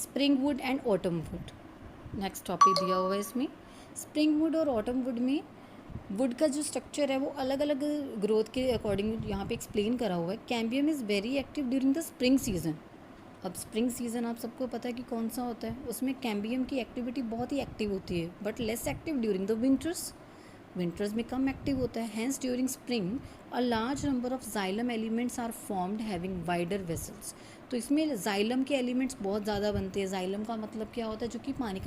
Spring would and autumn would, next topic दिया हुआ है इसमें। स्प्रिंग वुड और ऑटम वुड में वुड का जो स्ट्रक्चर है वो अलग अलग ग्रोथ के अकॉर्डिंग यहाँ पे एक्सप्लेन करा हुआ है। Cambium is very active during the spring season. अब स्प्रिंग सीजन आप सबको पता है कि कौन सा होता है, उसमें कैम्बियम की एक्टिविटी बहुत ही एक्टिव होती है, but less active during the winters. Winters में कम एक्टिव होता है। Hence during spring a large number of xylem elements are formed having wider vessels. तो इसमें जाइलम के एलिमेंट्स बहुत ज़्यादा बनते हैं। जाइलम का मतलब क्या होता है, जो कि पानी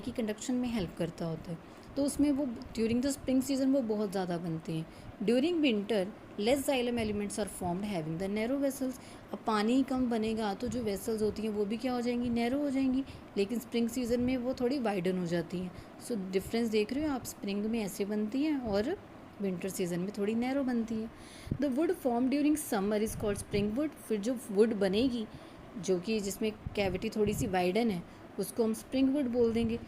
की कंडक्शन में हेल्प करता होता है। तो उसमें वो ड्यूरिंग द स्प्रिंग सीजन वो बहुत ज़्यादा बनते हैं। During winter less xylem elements are formed having the narrow vessels. अब पानी कम बनेगा तो जो वेसल्स होती हैं वो भी क्या हो जाएंगी, नैरो हो जाएंगी, लेकिन स्प्रिंग सीजन में वो थोड़ी वाइडन हो जाती हैं। सो डिफरेंस देख रहे हो आप, स्प्रिंग में ऐसे बनती हैं और विंटर सीजन में थोड़ी नैरो बनती है। The wood form during summer is called spring would. फिर जो वुड बनेगी जो कि जिसमें कैविटी थोड़ी सी वाइडन है उसको हम स्प्रिंग वुड बोल देंगे।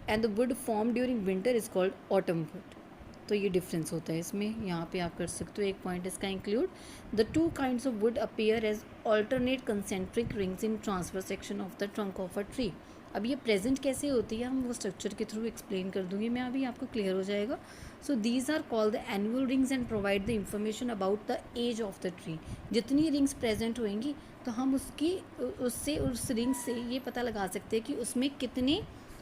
And the wood form during winter is called autumn would. तो ये डिफरेंस होता है इसमें, यहाँ पे आप कर सकते हो एक पॉइंट इसका include. The two kinds of wood appear as alternate concentric rings in transfer section of the trunk of a tree. अब ये प्रेजेंट कैसे होती है हम वो स्ट्रक्चर के थ्रू एक्सप्लेन कर दूंगी मैं, अभी आपको क्लियर हो जाएगा। So these are called the annual rings and provide the information about the age of the tree. जितनी रिंग्स प्रेजेंट होंगी तो हम उस रिंग से ये पता लगा सकते हैं कि उसमें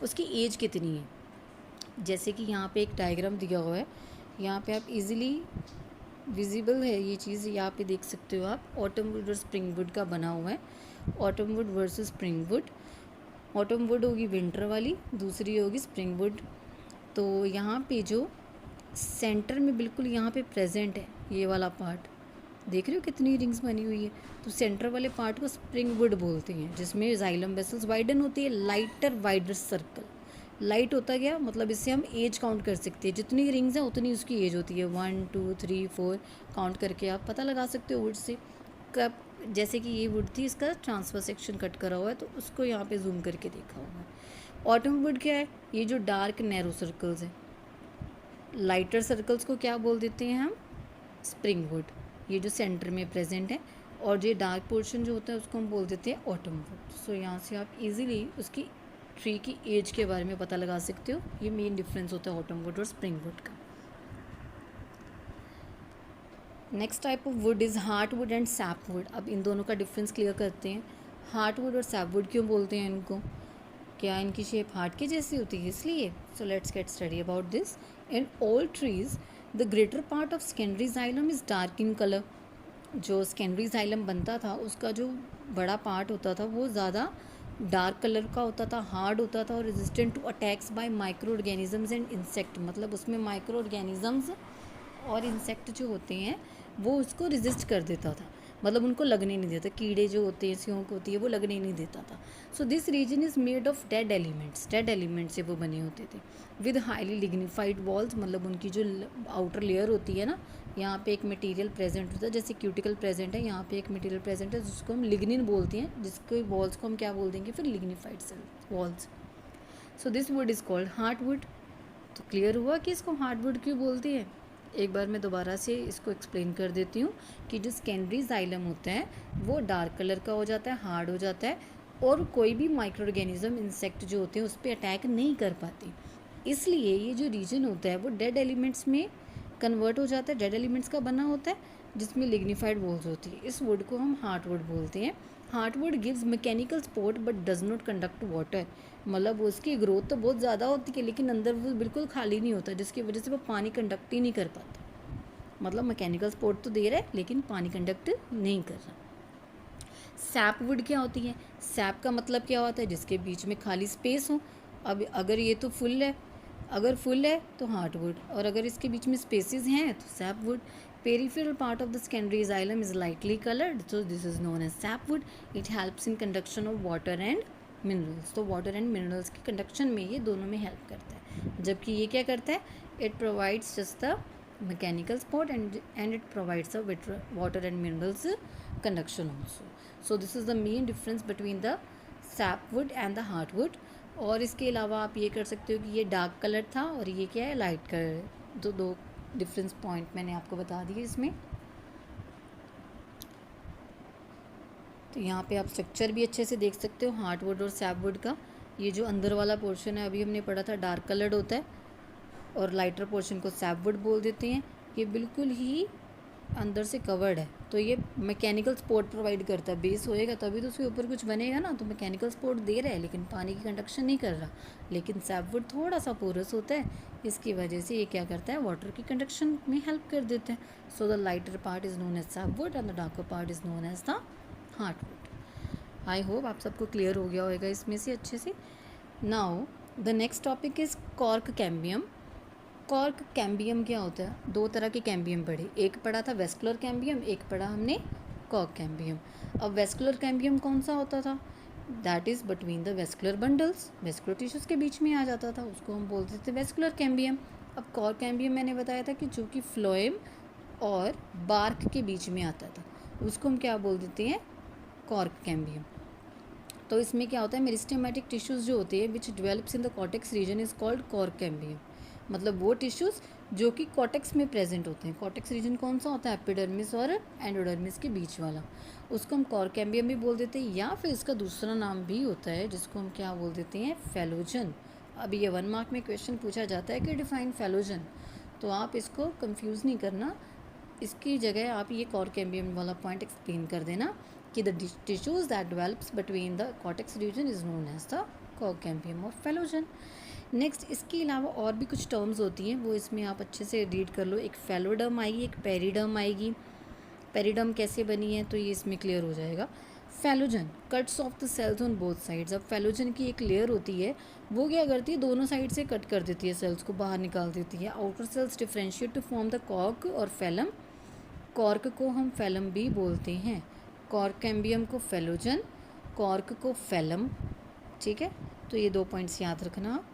उसकी एज कितनी है। जैसे कि यहाँ पे एक डायग्राम दिया हुआ है, यहाँ पे आप इजीली विजिबल है ये चीज़, यहाँ पे देख सकते हो आप। ऑटम वुड और स्प्रिंग वुड का बना हुआ है, autumn would versus spring would. Autumn would होगी विंटर वाली, दूसरी होगी स्प्रिंग वुड। तो यहाँ पे जो सेंटर में बिल्कुल यहाँ पे प्रेजेंट है ये वाला पार्ट, देख रहे हो कितनी रिंग्स बनी हुई है। तो सेंटर वाले पार्ट को स्प्रिंग वुड बोलते हैं, जिसमें जाइलम वेसल्स वाइडन होती है, लाइटर वाइडर सर्कल। लाइट होता गया मतलब इससे हम एज काउंट कर सकते हैं, जितनी रिंग्स हैं उतनी उसकी एज होती है। 1 2 3 4 काउंट करके आप पता लगा सकते हो वुड से कब। जैसे कि ये वुड थी, इसका ट्रांसफर सेक्शन कट करा हुआ है तो उसको यहाँ पे जूम करके देखा हुआ है। ऑटम वुड क्या है, ये जो डार्क नैरो सर्कल्स हैं, लाइटर सर्कल्स को क्या बोल देते हैं हम, स्प्रिंग वुड, ये जो सेंटर में प्रेजेंट है। और ये डार्क पोर्शन जो होता है उसको हम बोल देते हैं ऑटम वुड। सो यहाँ से आप इजीली उसकी ट्री की एज के बारे में पता लगा सकते हो। ये मेन डिफरेंस होता है ऑटम वुड और स्प्रिंग वुड का। Next type of would is heart would and SAP would. अब इन दोनों का डिफरेंस क्लियर करते हैं। हार्ट वुड और सैप वुड क्यों बोलते हैं इनको, क्या इनकी शेप हार्ट की जैसी होती है इसलिए। So let's get study about this. In all trees the greater part of secondary xylem is dark in colour. जो सेकेंडरी जाइलम बनता था उसका जो बड़ा पार्ट होता था वो ज़्यादा डार्क कलर का होता था, हार्ड होता था और resistant to attacks by micro organisms and insect. मतलब उसमें माइक्रो ऑर्गेनिजम्स और इंसेक्ट जो होते हैं वो उसको रेजिस्ट कर देता था, मतलब उनको लगने नहीं देता। कीड़े जो होते हैं, सियोंक होती है, वो लगने नहीं देता था। So this region is made of dead elements. Dead element से वो बने होते थे विद हाईली लिग्निफाइड वॉल्स। मतलब उनकी जो आउटर लेयर होती है ना, यहाँ पे एक मटेरियल प्रेजेंट होता है, जैसे क्यूटिकल प्रेजेंट है, यहाँ पे एक मटेरियल प्रेजेंट है जिसको हम लिग्निन बोलते हैं, जिसके वॉल्स को हम क्या बोल देंगे फिर, lignified cell walls. So this wood is called heart wood. तो क्लियर हुआ कि इसको हार्ट वुड क्यों बोलती है। एक बार मैं दोबारा से इसको एक्सप्लेन कर देती हूँ कि जो सेकेंडरी जाइलम होता है वो डार्क कलर का हो जाता है, हार्ड हो जाता है, और कोई भी माइक्रो ऑर्गेनिज्म, इंसेक्ट जो होते हैं उस पर अटैक नहीं कर पाते। इसलिए ये जो रीजन होता है वो डेड एलिमेंट्स में कन्वर्ट हो जाता है, डेड एलिमेंट्स का बना होता है जिसमें लिग्निफाइड वॉल्स होती है। इस वुड को हम हार्ट वुड बोलते हैं। Heart would gives mechanical support but does not conduct water. मतलब उसकी ग्रोथ तो बहुत ज़्यादा होती है लेकिन अंदर वो बिल्कुल खाली नहीं होता, जिसकी वजह से वो पानी कंडक्ट ही नहीं कर पाता। मतलब मैकेनिकल सपोर्ट तो दे रहा है लेकिन पानी कंडक्ट नहीं कर रहा। सैप वुड क्या होती है, सैप का मतलब क्या होता है, जिसके बीच में खाली स्पेस हो। अब अगर ये तो फुल है, अगर फुल है तो हार्ट वुड, और अगर इसके बीच में स्पेसेस हैं तो sap wood. Peripheral part of the secondary xylem is lightly coloured, so this is known as sap wood. It helps in conduction of water and minerals. तो वाटर एंड मिनरल्स की conduction में ये दोनों में help करता है, जबकि ये क्या करता है, it provides just the mechanical support and it provides a water and minerals conduction also. So this is the main difference between the sapwood and the hardwood. और इसके अलावा आप ये कर सकते हो कि ये डार्क कलर था और ये क्या है, लाइट कलर है। तो दो डिफरेंस पॉइंट मैंने आपको बता दिए इसमें। तो यहाँ पे आप स्ट्रक्चर भी अच्छे से देख सकते हो हार्डवुड और सैपवुड का। ये जो अंदर वाला पोर्शन है अभी हमने पढ़ा था डार्क कलर्ड होता है और लाइटर पोर्शन को सैपवुड बोल देते हैं। ये बिल्कुल ही अंदर से कवर्ड है, तो ये मैकेनिकल सपोर्ट प्रोवाइड करता है। बेस होएगा तभी तो उसके ऊपर कुछ बनेगा ना, तो मैकेनिकल सपोर्ट दे रहा है लेकिन पानी की कंडक्शन नहीं कर रहा। लेकिन सैपवुड थोड़ा सा पोरस होता है, इसकी वजह से ये क्या करता है, वाटर की कंडक्शन में हेल्प कर देते हैं। So the lighter part is known as sapwood and the darker part is known as the hardwood. I hope आप सबको क्लियर हो गया होगा इसमें से अच्छे से। Now the next topic is cork cambium. Cork cambium क्या होता है, दो तरह के कैम्बियम पढ़े, एक पढ़ा था वेस्कुलर कैम्बियम, एक पढ़ा हमने कॉर्क कैम्बियम। अब वेस्कुलर कैम्बियम कौन सा होता था, that is between the vascular bundles, vascular tissues के बीच में आ जाता था, उसको हम बोलते थे वेस्कुलर कैम्बियम। अब कॉर्क कैम्बियम मैंने बताया था कि जो कि फ्लोएम और बार्क के बीच में आता था, उसको हम क्या बोल देते हैं, कॉर्क कैम्बियम। तो इसमें क्या होता है, मेरिस्टेमेटिक टिश्यूज़ जो होते हैं which develops in the cortex region is called cork cambium. मतलब वो टिश्यूज़ जो कि कॉर्टेक्स में प्रेजेंट होते हैं। कॉर्टेक्स रीजन कौन सा होता है, एपिडर्मिस और एंडोडर्मिस के बीच वाला, उसको हम कॉर्क कैम्बियम भी बोल देते हैं, या फिर इसका दूसरा नाम भी होता है जिसको हम क्या बोल देते हैं, फेलोजन। अभी ये 1 मार्क में क्वेश्चन पूछा जाता है कि डिफाइन फेलोजन, तो आप इसको कंफ्यूज नहीं करना, इसकी जगह आप ये कॉर्क कैम्बियम वाला पॉइंट एक्सप्लेन कर देना कि the tissues that develops between the cortex region is known as the cork cambium और फेलोजन। नेक्स्ट इसके अलावा और भी कुछ टर्म्स होती हैं, वो इसमें आप अच्छे से रीड कर लो। एक फेलोडर्म आएगी, एक पेरिडर्म आएगी। पेरिडर्म कैसे बनी है तो ये इसमें क्लियर हो जाएगा। Phellogen cuts off the cells on both sides. अब फेलोजन की एक लेयर होती है, वो क्या करती है, दोनों साइड से कट कर देती है, सेल्स को बाहर निकाल देती है। Outer cells differentiate to form the cork और फैलम। कॉर्क को हम फैलम भी बोलते हैं, कॉर्क कैम्बियम को फेलोजन, कॉर्क को फैलम। ठीक है, तो ये 2 पॉइंट्स याद रखना।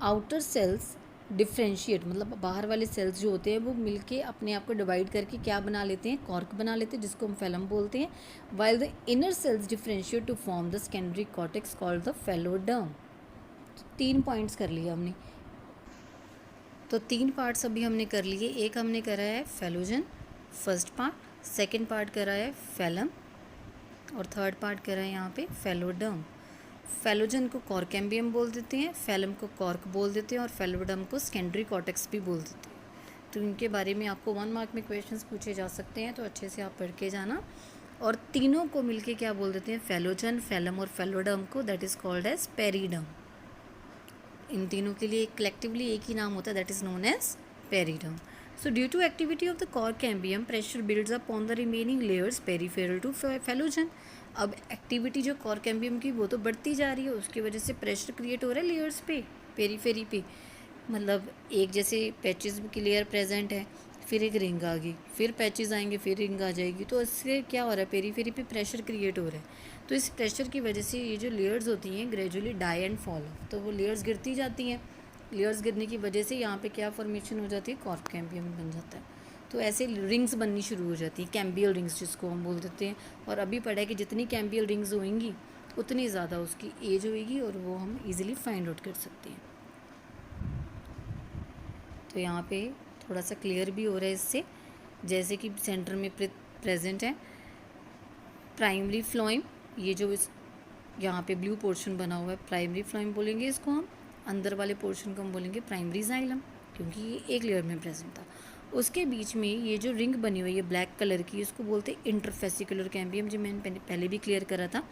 आउटर सेल्स डिफ्रेंशिएट मतलब बाहर वाले सेल्स जो होते हैं वो मिलके अपने आप को डिवाइड करके क्या बना लेते हैं, कॉर्क बना लेते हैं, जिसको हम फैलम बोलते हैं। While the inner cells differentiate to form the secondary cortex called the phelloderm. 3 points कर लिए हमने, तो 3 पार्ट्स अभी हमने कर लिए। एक हमने करा है phellogen first part, second part करा है फैलम और थर्ड पार्ट करा है यहाँ पे फेलोडर्म। फेलोजन को कॉर्क कैम्बियम बोल देते हैं, फैलम को कॉर्क बोल देते हैं और फेलोडर्म को सेकेंडरी कॉर्टेक्स भी बोल देते हैं। तो इनके बारे में आपको 1 मार्क में क्वेश्चंस पूछे जा सकते हैं, तो अच्छे से आप पढ़ के जाना। और तीनों को मिलके क्या बोल देते हैं, फेलोजन, फैलम और फेलोडर्म को, that is called as periderm. इन तीनों के लिए कलेक्टिवली एक ही नाम होता है, that is known as periderm. So due to activity of the cork cambium, pressure builds up on the remaining layers peripheral to phellogen. अब एक्टिविटी जो कॉर्क कैम्बियम की वो तो बढ़ती जा रही है, उसकी वजह से प्रेशर क्रिएट हो रहा है लेयर्स पे, पेरीफेरी पे। मतलब एक जैसे पैचेस की लेयर प्रेजेंट है, फिर एक रिंग आ गई, फिर पैचेस आएंगे, फिर रिंग आ जाएगी, तो इससे क्या हो रहा है, पेरीफेरी पे प्रेशर क्रिएट हो रहा है। तो इस प्रेशर की वजह से ये जो लेयर्स होती हैं gradually die and fall off, तो वो लेयर्स गिरती जाती हैं। लेयर्स गिरने की वजह से यहाँ पे क्या फॉर्मेशन हो जाती है, कॉर्क कैम्बियम बन जाता है। तो ऐसे रिंग्स बननी शुरू हो जाती हैं, कैम्बियल रिंग्स जिसको हम बोल देते हैं। और अभी पढ़ा है कि जितनी कैम्बियल रिंग्स होंगी उतनी ज़्यादा उसकी एज होएगी और वो हम इजीली फाइंड आउट कर सकते हैं। तो यहाँ पे थोड़ा सा क्लियर भी हो रहा है इससे, जैसे कि सेंटर में प्रेजेंट है प्राइमरी फ्लोएम, ये जो इस यहाँ पे ब्लू पोर्शन बना हुआ है प्राइमरी फ्लोएम बोलेंगे इसको हम, अंदर वाले पोर्शन को हम बोलेंगे प्राइमरी जाइलम, क्योंकि ये एक लेयर में प्रेजेंट था। उसके बीच में ये जो रिंग बनी हुई है ब्लैक कलर की, इसको बोलते हैं इंटरफेसिकुलर कैम्बियम, जो मैंने पहले भी क्लियर करा था।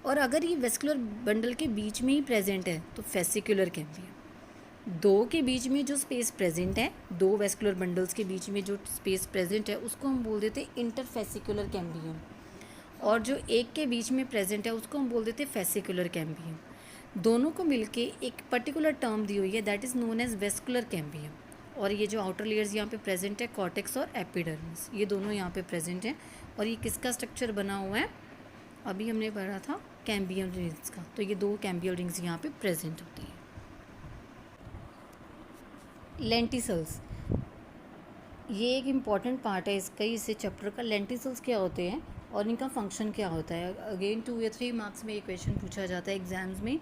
और अगर ये वेस्कुलर बंडल के बीच में ही प्रेजेंट है तो फेसिकुलर कैम्बियम। दो के बीच में जो स्पेस प्रेजेंट है, दो वेस्कुलर बंडल्स के बीच में जो स्पेस प्रेजेंट है उसको हम बोल देते हैं इंटरफेसिकुलर कैम्बियम। और जो एक के बीच में प्रेजेंट है उसको हम बोल देते हैं फेसिकुलर कैम्बियम। दोनों को मिलके एक पर्टिकुलर टर्म दी हुई है, that is known as vascular cambium. और ये जो आउटर लेयर्स यहाँ पे प्रेजेंट है, कॉर्टेक्स और एपिडर्मिस, ये दोनों यहाँ पे प्रेजेंट हैं। और ये किसका स्ट्रक्चर बना हुआ है, अभी हमने पढ़ा था कैम्बियम रिंग्स का, तो ये 2 कैम्बियल रिंग्स यहाँ पे प्रेजेंट होती हैं। लेंटिसल्स, ये एक इम्पॉर्टेंट पार्ट है इसका, इसे चैप्टर का। लेंटिसल्स क्या होते हैं और इनका फंक्शन क्या होता है, अगेन 2 या 3 मार्क्स में ये क्वेश्चन पूछा जाता है एग्जाम्स में।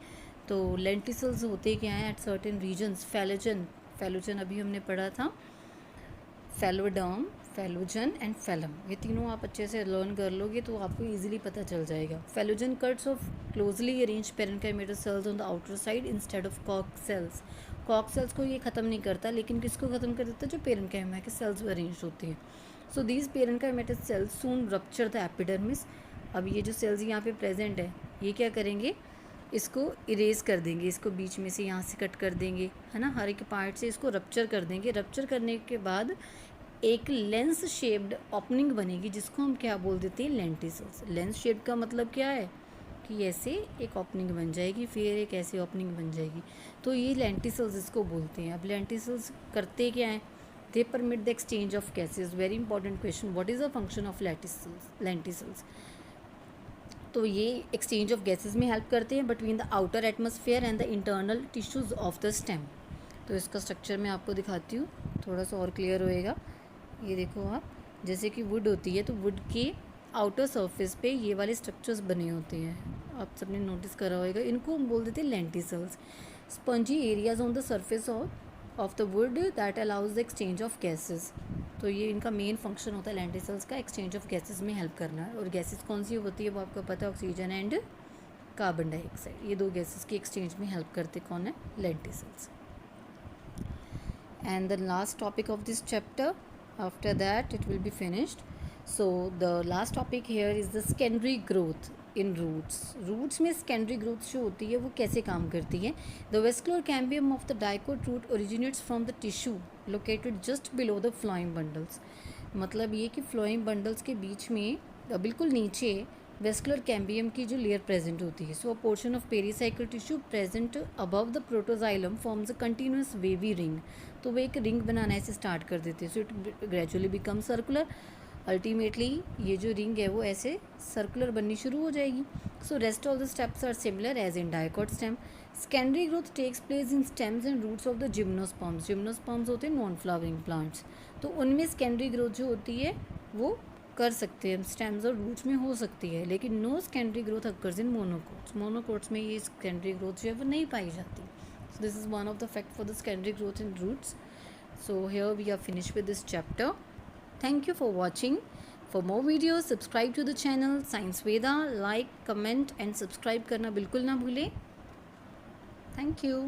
तो लेंटिसल्स होते क्या हैं एट सर्टेन रीजन्स। फेलोजन अभी हमने पढ़ा था, फेलोडर्म, फेलोजन एंड फेलम, ये तीनों आप अच्छे से लर्न कर लोगे तो आपको इजीली पता चल जाएगा. Phellogen cuts off closely arrange parenchymatal cells on the outer side instead of कॉक सेल्स. कॉक सेल्स को ये ख़त्म नहीं करता, लेकिन किसको ख़त्म कर देता है, जो पेरेन्काइमा के सेल्स अरेंज होती हैं. So these parenchymatal cells soon rupture the epidermis. अब ये जो सेल्स यहाँ पे प्रेजेंट है, ये क्या करेंगे, इसको इरेज कर देंगे, इसको बीच में से यहाँ से कट कर देंगे, है ना, हर एक पार्ट से इसको रप्चर कर देंगे. रप्चर करने के बाद एक लेंस शेप्ड ओपनिंग बनेगी, जिसको हम क्या बोल देते हैं, लेंटिसल्स. लेंस शेप्ड का मतलब क्या है कि ऐसे एक ओपनिंग बन जाएगी, फिर एक ऐसे ओपनिंग बन जाएगी, तो ये लेंटिसल्स इसको बोलते हैं. अब लेंटिसल्स करते क्या हैं, they permit the exchange of gases. Very important question, what is the function of lenticels. तो ये एक्सचेंज ऑफ गैसेस में हेल्प करते हैं between the outer atmosphere and the internal tissues of the stem. तो इसका स्ट्रक्चर मैं आपको दिखाती हूँ, थोड़ा सा और क्लियर होएगा. ये देखो आप, जैसे कि वुड होती है तो वुड के आउटर सरफेस पे ये वाले स्ट्रक्चर्स बने होते हैं, आप सबने नोटिस करा होगा. इनको हम बोल देते हैं lenticels. Spongy areas on the surface of the wood that allows the exchange of gases. तो ये इनका मेन फंक्शन होता है लेंटिसल्स का, एक्सचेंज ऑफ गैसेस में हेल्प करना. और गैसेस कौन सी होती है वो आपको पता है, ऑक्सीजन एंड कार्बन डाइऑक्साइड. ये दो गैसेस की एक्सचेंज में हेल्प करते कौन है, lenticels. And the last topic of this chapter, after that it will be finished. So the last topic here is the secondary growth in roots. Roots में secondary growth जो होती है वो कैसे काम करती है. The vascular cambium of the dicot root originates from the tissue located just below the phloem bundles. मतलब ये कि phloem bundles के बीच में बिल्कुल नीचे वेस्कुलर कैम्बियम की जो लेयर प्रेजेंट होती है. So a portion of pericycle tissue present above the protoxylem forms a continuous wavy ring. तो वो एक रिंग बनाना ऐसे स्टार्ट कर देते हैं. So it gradually become circular. Ultimately ये जो रिंग है वो ऐसे सर्कुलर बननी शुरू हो जाएगी. So rest of the steps are similar as in dicot stem. Secondary growth takes place in stems and roots of the gymnosperms. Gymnosperms होते हैं नॉन फ्लावरिंग प्लांट्स. तो उनमें सेकेंडरी ग्रोथ जो होती है वो कर सकते हैं, स्टेम्स और रूट्स में हो सकती है, लेकिन no secondary growth occurs in monocots. Monocots में ये सेकेंडरी ग्रोथ जो है वो नहीं पाई जाती. So this is one of the fact for the secondary growth in roots. So here we are finish with this chapter. Thank you for watching. For more videos subscribe to the channel science Veda. Like, comment and subscribe करना बिल्कुल ना भूलें. Thank you.